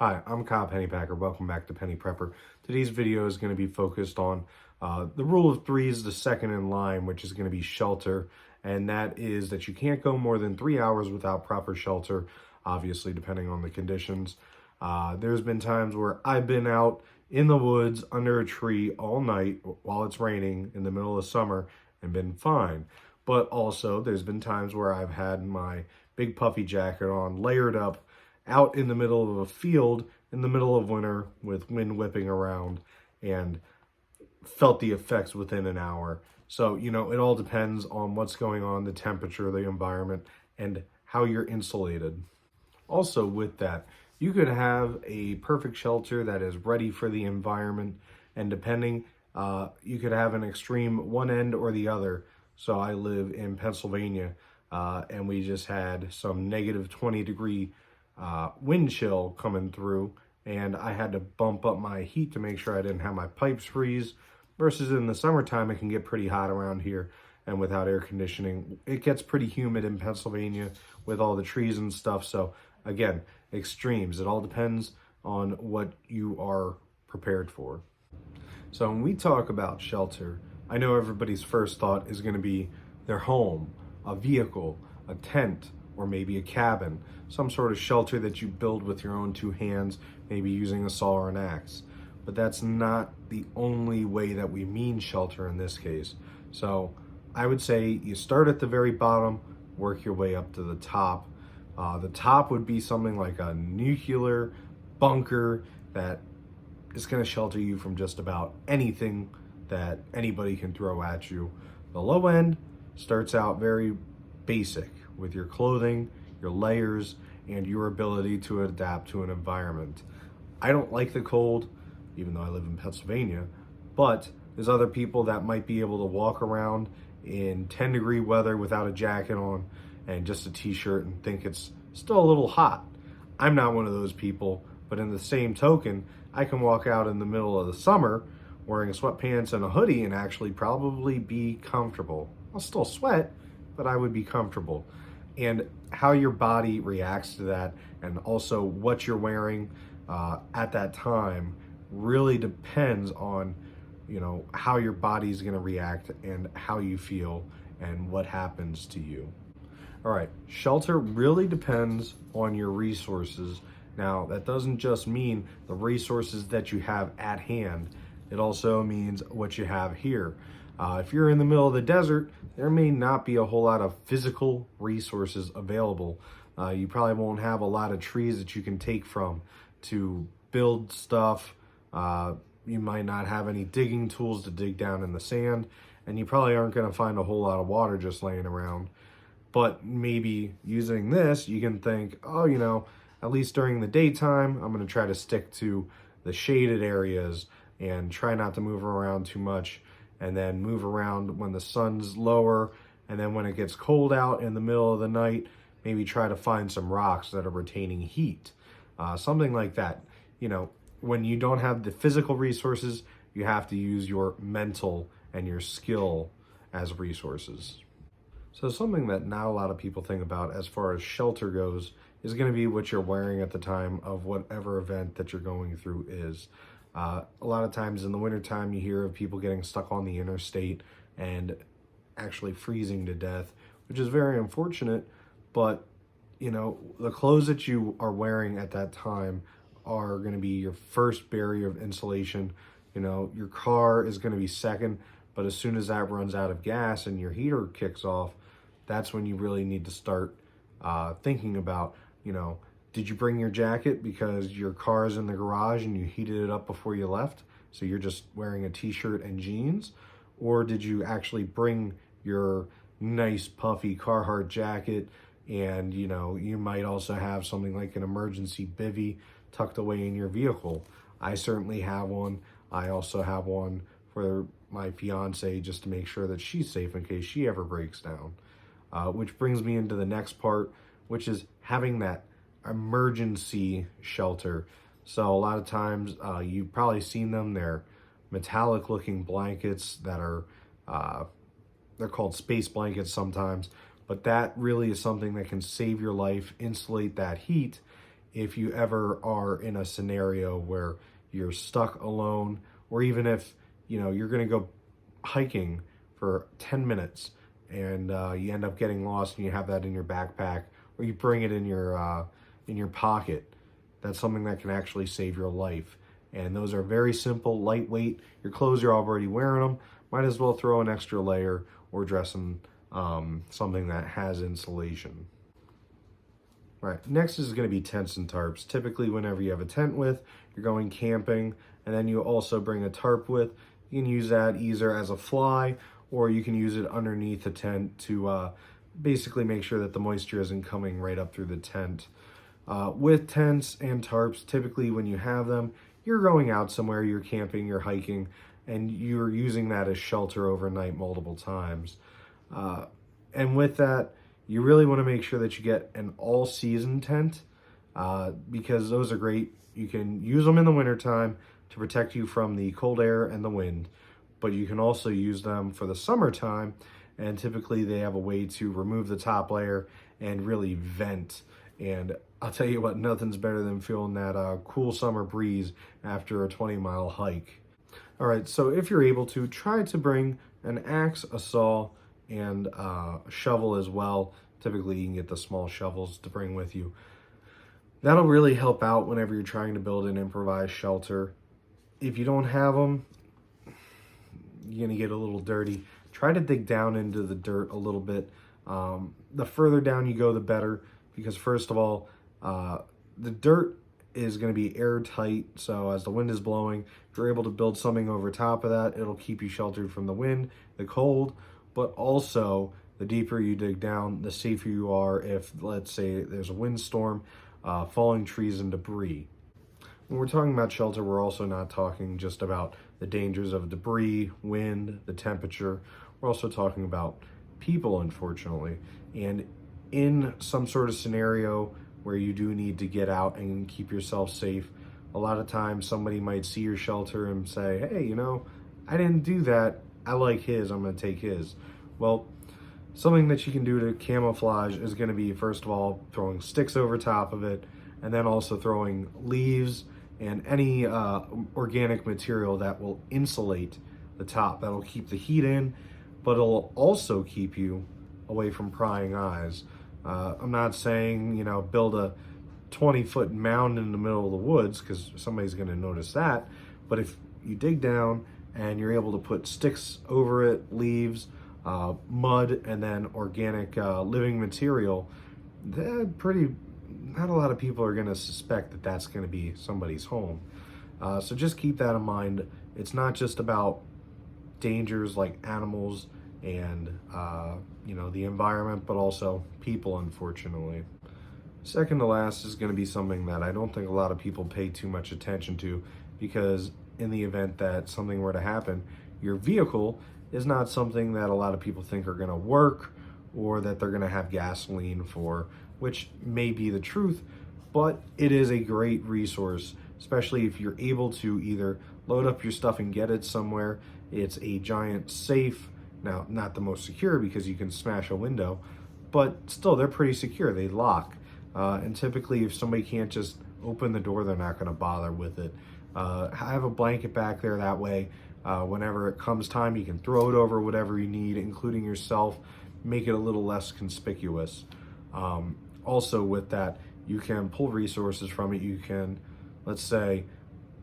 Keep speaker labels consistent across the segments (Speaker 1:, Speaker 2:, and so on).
Speaker 1: Hi, I'm Kyle Pennypacker. Welcome back to Penny Prepper. Today's video is going to be focused on the rule of threes, the second in line, which is going to be shelter. And that is that you can't go more than 3 hours without proper shelter, obviously, depending on the conditions. There's been times where I've been out in the woods under a tree all night while it's raining in the middle of summer and been fine. But also, there's been times where I've had my big puffy jacket on, layered up, out in the middle of a field in the middle of winter with wind whipping around and felt the effects within an hour. So, it all depends on what's going on, the temperature, the environment, and how you're insulated. Also, with that, you could have a perfect shelter that is ready for the environment, and depending, you could have an extreme one end or the other. So I live in Pennsylvania, and we just had some negative 20-degree wind chill coming through, and I had to bump up my heat to make sure I didn't have my pipes freeze. Versus in the summertime, it can get pretty hot around here, and without air conditioning, it gets pretty humid in Pennsylvania with all the trees and stuff. So again, extremes. It all depends on what you are prepared for. So when we talk about shelter, I know everybody's first thought is going to be their home, a vehicle, a tent, or maybe a cabin, some sort of shelter that you build with your own two hands, maybe using a saw or an axe. But that's not the only way that we mean shelter in this case. So I would say you start at the very bottom, work your way up to the top. The top would be something like a nuclear bunker that is going to shelter you from just about anything that anybody can throw at you. The low end starts out very basic with your clothing, your layers, and your ability to adapt to an environment. I don't like the cold, even though I live in Pennsylvania, but there's other people that might be able to walk around in 10-degree weather without a jacket on and just a t-shirt and think it's still a little hot. I'm not one of those people, but in the same token, I can walk out in the middle of the summer wearing sweatpants and a hoodie and actually probably be comfortable. I'll still sweat, but I would be comfortable. And how your body reacts to that, and also what you're wearing at that time, really depends on, how your body's going to react and how you feel and what happens to you. All right, shelter really depends on your resources. Now, that doesn't just mean the resources that you have at hand. It also means what you have here. If you're in the middle of the desert, there may not be a whole lot of physical resources available. You probably won't have a lot of trees that you can take from to build stuff. You might not have any digging tools to dig down in the sand, and you probably aren't going to find a whole lot of water just laying around. But maybe using this, you can think, oh, at least during the daytime, I'm going to try to stick to the shaded areas and try not to move around too much, and then move around when the sun's lower, and then when it gets cold out in the middle of the night, maybe try to find some rocks that are retaining heat. Something like that. When you don't have the physical resources, you have to use your mental and your skill as resources. So something that not a lot of people think about as far as shelter goes is going to be what you're wearing at the time of whatever event that you're going through is. A lot of times in the wintertime, you hear of people getting stuck on the interstate and actually freezing to death, which is very unfortunate. But, the clothes that you are wearing at that time are going to be your first barrier of insulation. Your car is going to be second, but as soon as that runs out of gas and your heater kicks off, that's when you really need to start thinking about, did you bring your jacket because your car is in the garage and you heated it up before you left, so you're just wearing a t-shirt and jeans? Or did you actually bring your nice puffy Carhartt jacket, and you might also have something like an emergency bivvy tucked away in your vehicle? I certainly have one. I also have one for my fiance just to make sure that she's safe in case she ever breaks down. Which brings me into the next part, which is having that emergency shelter. So a lot of times you've probably seen them. They're metallic looking blankets that are they're called space blankets sometimes, but that really is something that can save your life, insulate that heat, if you ever are in a scenario where you're stuck alone, or even if, you're going to go hiking for 10 minutes and you end up getting lost and you have that in your backpack, or you bring it in your pocket. That's something that can actually save your life. And those are very simple, lightweight. Your clothes, you're already wearing them. Might as well throw an extra layer or dress in something that has insulation. All right, next is going to be tents and tarps. Typically, whenever you have a tent with, you're going camping, and then you also bring a tarp with, you can use that either as a fly, or you can use it underneath the tent to basically make sure that the moisture isn't coming right up through the tent. With tents and tarps, typically when you have them, you're going out somewhere, you're camping, you're hiking, and you're using that as shelter overnight multiple times. And with that, you really want to make sure that you get an all-season tent because those are great. You can use them in the wintertime to protect you from the cold air and the wind, but you can also use them for the summertime, and typically they have a way to remove the top layer and really vent. And I'll tell you what, nothing's better than feeling that cool summer breeze after a 20-mile hike. All right, so if you're able to, try to bring an axe, a saw, and a shovel as well. Typically, you can get the small shovels to bring with you. That'll really help out whenever you're trying to build an improvised shelter. If you don't have them, you're going to get a little dirty. Try to dig down into the dirt a little bit. The further down you go, the better, because first of all, the dirt is going to be airtight, so as the wind is blowing, if you're able to build something over top of that, it'll keep you sheltered from the wind, the cold, but also the deeper you dig down, the safer you are if, let's say, there's a windstorm, falling trees and debris. When we're talking about shelter, we're also not talking just about the dangers of debris, wind, the temperature. We're also talking about people, unfortunately. And in some sort of scenario where you do need to get out and keep yourself safe, a lot of times somebody might see your shelter and say, hey, I didn't do that. I like his, I'm going to take his. Well, something that you can do to camouflage is going to be, first of all, throwing sticks over top of it, and then also throwing leaves and any organic material that will insulate the top. That'll keep the heat in, but it'll also keep you away from prying eyes. I'm not saying, build a 20-foot mound in the middle of the woods, because somebody's going to notice that. But if you dig down and you're able to put sticks over it, leaves, mud, and then organic living material, not a lot of people are going to suspect that that's going to be somebody's home. So just keep that in mind. It's not just about dangers like animals and the environment, but also people, unfortunately. Second to last is going to be something that I don't think a lot of people pay too much attention to, because in the event that something were to happen, your vehicle is not something that a lot of people think are going to work or that they're going to have gasoline for, which may be the truth, but it is a great resource, especially if you're able to either load up your stuff and get it somewhere. It's a giant safe. Now, not the most secure because you can smash a window, but still, they're pretty secure. They lock. And typically, if somebody can't just open the door, they're not going to bother with it. Have a blanket back there. That way, whenever it comes time, you can throw it over whatever you need, including yourself. Make it a little less conspicuous. Also, with that, you can pull resources from it. You can, let's say,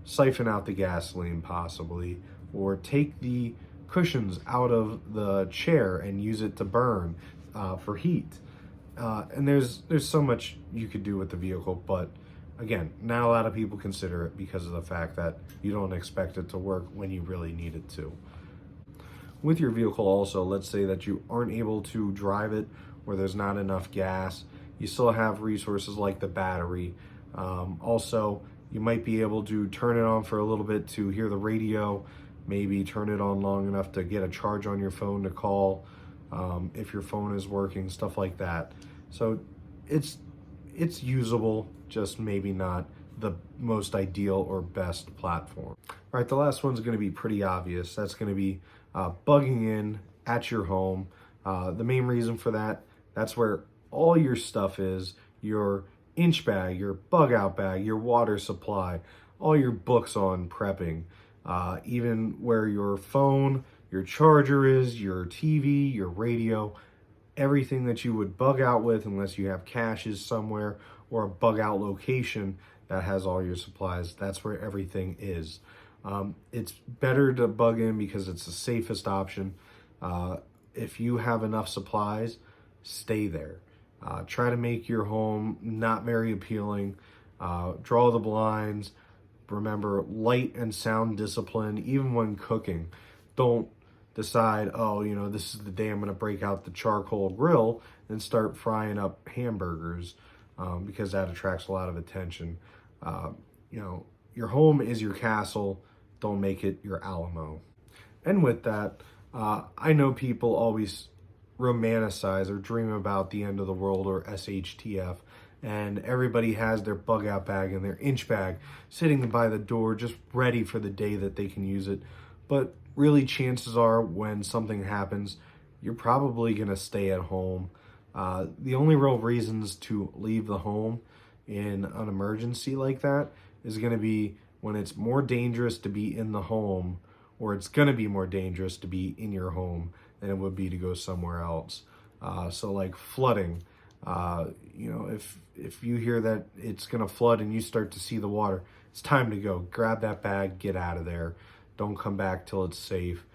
Speaker 1: siphon out the gasoline possibly, or take the cushions out of the chair and use it to burn for heat. And there's so much you could do with the vehicle, but again, not a lot of people consider it because of the fact that you don't expect it to work when you really need it to. With your vehicle also, let's say that you aren't able to drive it or there's not enough gas, you still have resources like the battery. Also, you might be able to turn it on for a little bit to hear the radio, maybe turn it on long enough to get a charge on your phone to call, if your phone is working, stuff like that. So it's usable, just maybe not the most ideal or best platform. All right, the last one's going to be pretty obvious. That's going to be bugging in at your home. The main reason for that, that's where all your stuff is, your inch bag, your bug out bag, your water supply, all your books on prepping, even where your phone, your charger is, your TV, your radio, everything that you would bug out with unless you have caches somewhere or a bug out location that has all your supplies. That's where everything is. It's better to bug in because it's the safest option. If you have enough supplies, stay there. Try to make your home not very appealing. Draw the blinds. Remember, light and sound discipline, even when cooking. Don't decide, oh, you know, this is the day I'm going to break out the charcoal grill and start frying up hamburgers, because that attracts a lot of attention. You know, your home is your castle. Don't make it your Alamo. And with that, I know people always romanticize or dream about the end of the world or SHTF, and everybody has their bug out bag and their inch bag sitting by the door just ready for the day that they can use it. But really, chances are when something happens, you're probably going to stay at home. The only real reasons to leave the home in an emergency like that is going to be when it's more dangerous to be in the home, or it's going to be more dangerous to be in your home than it would be to go somewhere else. So like flooding, you know, if you hear that it's going to flood and you start to see the water, it's time to go. Grab that bag, get out of there. Don't come back till it's safe.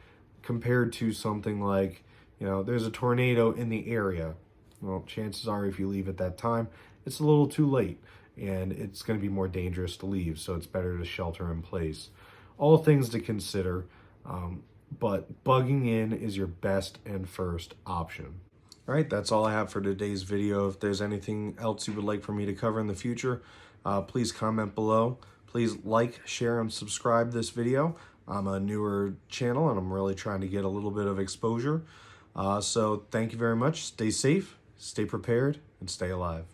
Speaker 1: Compared to something like, you know, there's a tornado in the area. Well, chances are if you leave at that time, it's a little too late and it's going to be more dangerous to leave. So it's better to shelter in place. All things to consider, but bugging in is your best and first option. All right, that's all I have for today's video. If there's anything else you would like for me to cover in the future, please comment below. Please like, share, and subscribe this video. I'm a newer channel and I'm really trying to get a little bit of exposure. So thank you very much. Stay safe, stay prepared, and stay alive.